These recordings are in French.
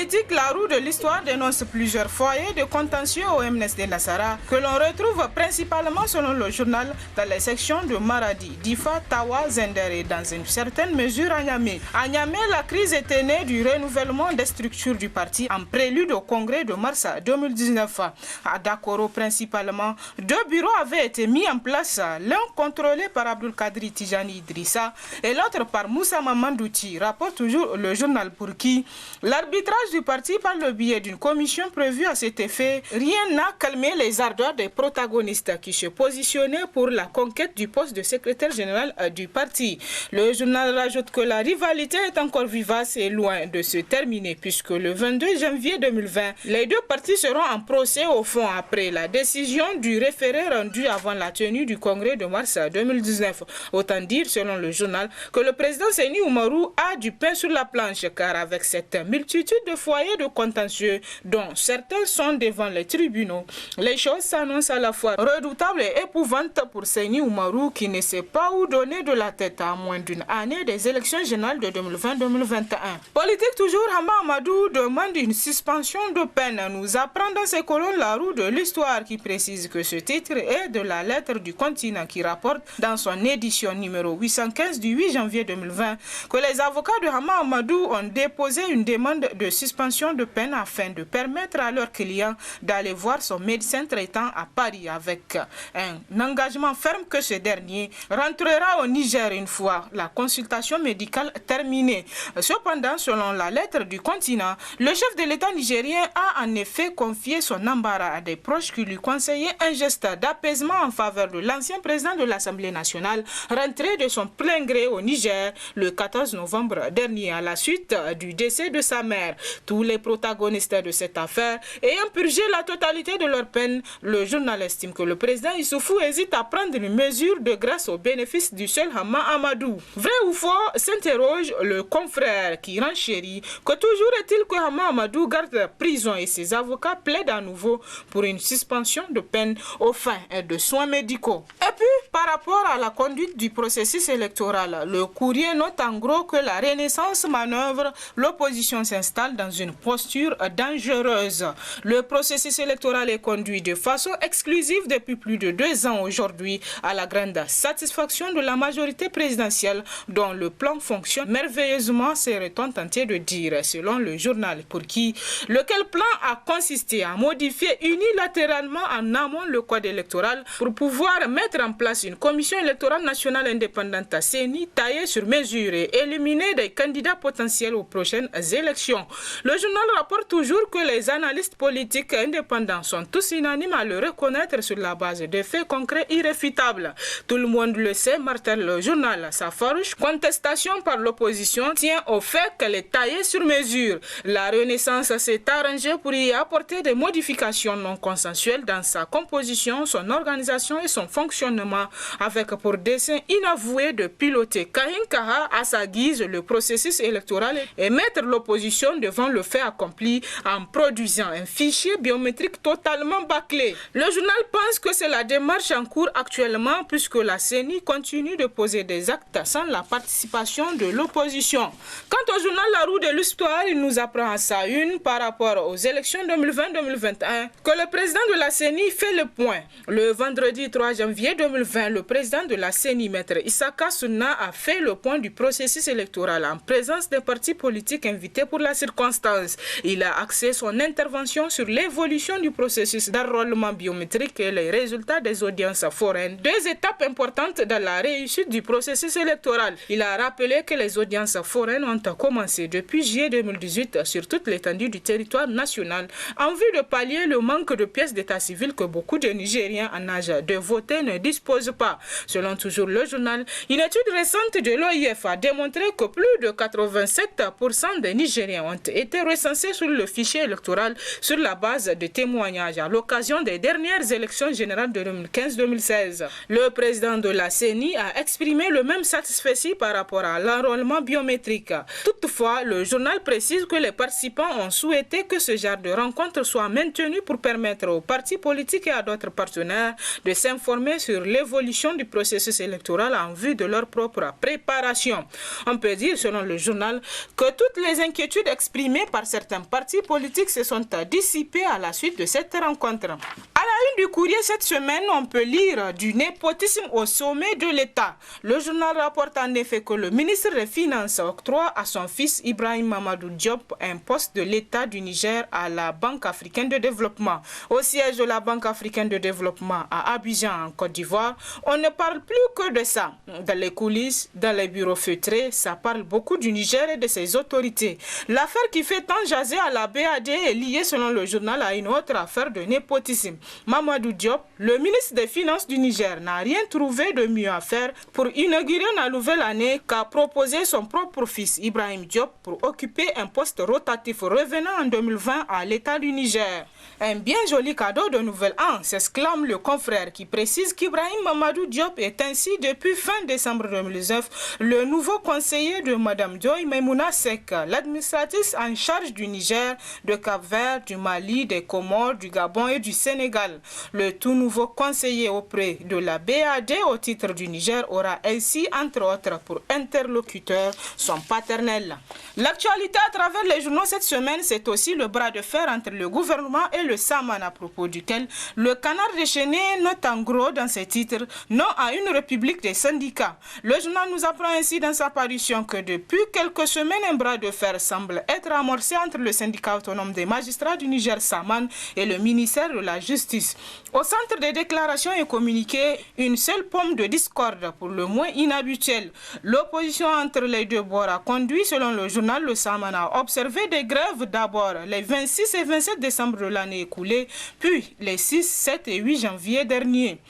politique, la roue de l'histoire dénonce plusieurs foyers de contentieux au MNSD Nassara que l'on retrouve principalement selon le journal dans les sections de Maradi, Difa, Tawa, Zender et dans une certaine mesure à Niamey. À Niamey, la crise était née du renouvellement des structures du parti en prélude au congrès de mars 2019. À Dakoro principalement, 2 bureaux avaient été mis en place, l'un contrôlé par Abdul Kadri Tijani Idrissa et l'autre par Moussa Mamandouti, rapporte toujours le journal pour qui l'arbitrage du parti par le biais d'une commission prévue à cet effet, rien n'a calmé les ardeurs des protagonistes qui se positionnaient pour la conquête du poste de secrétaire général du parti. Le journal rajoute que la rivalité est encore vivace et loin de se terminer puisque le 22 janvier 2020, les deux partis seront en procès au fond après la décision du référé rendu avant la tenue du congrès de mars 2019. Autant dire, selon le journal, que le président Seyni Oumarou a du pain sur la planche car avec cette multitude de foyers de contentieux dont certains sont devant les tribunaux, les choses s'annoncent à la fois redoutables et épouvantes pour Seyni Oumarou qui ne sait pas où donner de la tête à moins d'une année des élections générales de 2020-2021. Politique toujours, Hama Amadou demande une suspension de peine. Nous apprend dans ses colonnes la roue de l'histoire qui précise que ce titre est de la lettre du continent qui rapporte dans son édition numéro 815 du 8 janvier 2020 que les avocats de Hama Amadou ont déposé une demande de suspension de peine afin de permettre à leur client d'aller voir son médecin traitant à Paris avec un engagement ferme que ce dernier rentrera au Niger une fois la consultation médicale terminée. Cependant, selon la lettre du continent, le chef de l'État nigérien a en effet confié son embarras à des proches qui lui conseillaient un geste d'apaisement en faveur de l'ancien président de l'Assemblée nationale, rentré de son plein gré au Niger le 14 novembre dernier à la suite du décès de sa mère. Tous les protagonistes de cette affaire ayant purgé la totalité de leur peine, le journal estime que le président Issoufou hésite à prendre une mesure de grâce au bénéfice du seul Hama Amadou. Vrai ou faux, s'interroge le confrère qui renchérit que toujours est-il que Hama Amadou garde prison et ses avocats plaident à nouveau pour une suspension de peine aux fins de soins médicaux. Et puis, par rapport à la conduite du processus électoral, le courrier note en gros que la Renaissance manœuvre, l'opposition s'installe dans une posture dangereuse. Le processus électoral est conduit de façon exclusive depuis plus de 2 ans aujourd'hui à la grande satisfaction de la majorité présidentielle dont le plan fonctionne merveilleusement, serait-on tenté de dire, selon le journal pour qui, lequel plan a consisté à modifier unilatéralement en amont le code électoral pour pouvoir mettre en place une commission électorale nationale indépendante à CENI taillée sur mesure et éliminer des candidats potentiels aux prochaines élections. Le journal rapporte toujours que les analystes politiques indépendants sont tous unanimes à le reconnaître sur la base de faits concrets irréfutables. Tout le monde le sait, martèle le journal. Sa farouche contestation par l'opposition tient au fait qu'elle est taillée sur mesure. La Renaissance s'est arrangée pour y apporter des modifications non consensuelles dans sa composition, son organisation et son fonctionnement, avec pour dessein inavoué de piloter Kahin Kaha à sa guise le processus électoral et mettre l'opposition devant le fait accompli en produisant un fichier biométrique totalement bâclé. Le journal pense que c'est la démarche en cours actuellement puisque la CENI continue de poser des actes sans la participation de l'opposition. Quant au journal La Roue de l'Histoire, il nous apprend à sa une par rapport aux élections 2020-2021 que le président de la CENI fait le point. Le vendredi 3 janvier 2020, le président de la CENI, Maître Issaka Sunna, a fait le point du processus électoral en présence des partis politiques invités pour la circonstance. Il a axé son intervention sur l'évolution du processus d'enrôlement biométrique et les résultats des audiences foraines, 2 étapes importantes dans la réussite du processus électoral. Il a rappelé que les audiences foraines ont commencé depuis juillet 2018 sur toute l'étendue du territoire national en vue de pallier le manque de pièces d'état civil que beaucoup de Nigériens en âge de voter ne disposent pas. Selon toujours le journal, une étude récente de l'OIF a démontré que plus de 87% des Nigériens ont été recensés sur le fichier électoral sur la base de témoignages à l'occasion des dernières élections générales de 2015-2016. Le président de la CENI a exprimé le même satisfecit par rapport à l'enrôlement biométrique. Toutefois, le journal précise que les participants ont souhaité que ce genre de rencontre soit maintenu pour permettre aux partis politiques et à d'autres partenaires de s'informer sur l'évolution l'évolution du processus électoral en vue de leur propre préparation. On peut dire, selon le journal, que toutes les inquiétudes exprimées par certains partis politiques se sont dissipées à la suite de cette rencontre. À la une du courrier cette semaine, on peut lire du népotisme au sommet de l'État. Le journal rapporte en effet que le ministre des Finances octroie à son fils Ibrahim Mamadou Diop un poste de l'État du Niger à la Banque africaine de développement. Au siège de la Banque africaine de développement à Abidjan, en Côte d'Ivoire, on ne parle plus que de ça. Dans les coulisses, dans les bureaux feutrés, ça parle beaucoup du Niger et de ses autorités. L'affaire qui fait tant jaser à la BAD est liée, selon le journal, à une autre affaire de népotisme. Mamadou Diop, le ministre des Finances du Niger, n'a rien trouvé de mieux à faire pour inaugurer la nouvelle année qu'à proposer son propre fils Ibrahim Diop pour occuper un poste rotatif revenant en 2020 à l'État du Niger. Un bien joli cadeau de nouvel an, s'exclame le confrère qui précise qu'Ibrahim Mamadou Diop est ainsi depuis fin décembre 2019 le nouveau conseiller de Mme Joy Maimouna Sek, l'administratrice en charge du Niger, de Cap-Vert, du Mali, des Comores, du Gabon et du Sénégal. Le tout nouveau conseiller auprès de la BAD au titre du Niger aura ainsi, entre autres, pour interlocuteur son paternel. L'actualité à travers les journaux cette semaine, c'est aussi le bras de fer entre le gouvernement et le Saman, à propos duquel le Canard déchaîné note en gros dans ses titres « Non à une république des syndicats ». Le journal nous apprend ainsi dans sa parution que depuis quelques semaines, un bras de fer semble être amorcé entre le syndicat autonome des magistrats du Niger Saman et le ministère de la Justice. Au centre des déclarations et communiqués, une seule pomme de discorde, pour le moins inhabituelle. L'opposition entre les deux bords a conduit, selon le journal Le Saman, à observer des grèves d'abord les 26 et 27 décembre de l'année écoulée, puis les 6, 7 et 8 janvier dernier.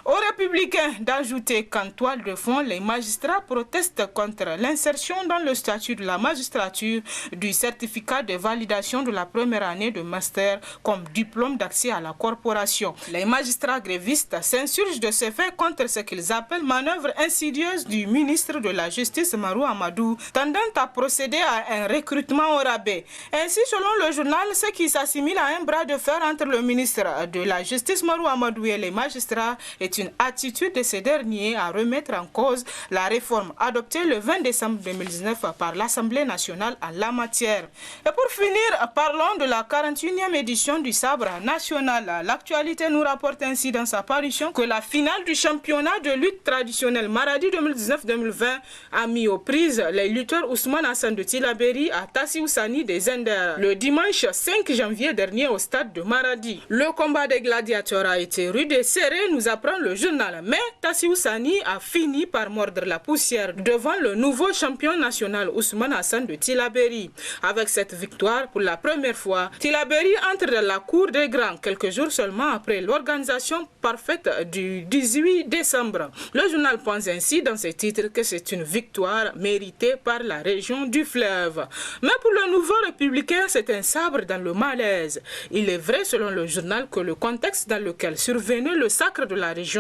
Aux Républicains d'ajouter qu'en toile de fond, les magistrats protestent contre l'insertion dans le statut de la magistrature du certificat de validation de la première année de master comme diplôme d'accès à la corporation. Les magistrats grévistes s'insurgent de ce fait contre ce qu'ils appellent manœuvre insidieuse du ministre de la Justice Marou Amadou, tendant à procéder à un recrutement au rabais. Ainsi, selon le journal, ce qui s'assimile à un bras de fer entre le ministre de la Justice Marou Amadou et les magistrats est une attitude de ces derniers à remettre en cause la réforme adoptée le 20 décembre 2019 par l'Assemblée nationale en la matière. Et pour finir, parlons de la 41e édition du sabre national. L'actualité nous rapporte ainsi dans sa parution que la finale du championnat de lutte traditionnelle Maradi 2019-2020 a mis aux prises les lutteurs Ousmane Hassan de Tilaberi à Tassi Oussani des Zender le dimanche 5 janvier dernier au stade de Maradi. Le combat des gladiateurs a été rude et serré, nous apprend le journal, mais Tassi Oussani a fini par mordre la poussière devant le nouveau champion national Ousmane Hassan de Tilaberi. Avec cette victoire, pour la première fois, Tilaberi entre dans la cour des grands quelques jours seulement après l'organisation parfaite du 18 décembre. Le journal pense ainsi dans ses titres que c'est une victoire méritée par la région du fleuve. Mais pour le nouveau républicain, c'est un sabre dans le malaise. Il est vrai, selon le journal, que le contexte dans lequel survenait le sacre de la région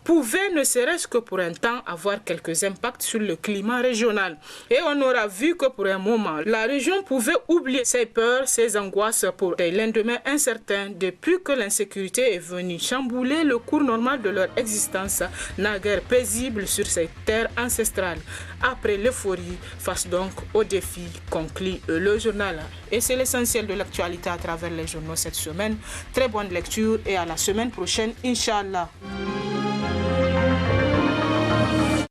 pouvait, ne serait-ce que pour un temps, avoir quelques impacts sur le climat régional. Et on aura vu que pour un moment, la région pouvait oublier ses peurs, ses angoisses pour des lendemains incertains depuis que l'insécurité est venue chambouler le cours normal de leur existence, naguère paisible sur ces terres ancestrales. Après l'euphorie, face donc aux défis, conclut le journal. Et c'est l'essentiel de l'actualité à travers les journaux cette semaine. Très bonne lecture et à la semaine prochaine, Inch'Allah.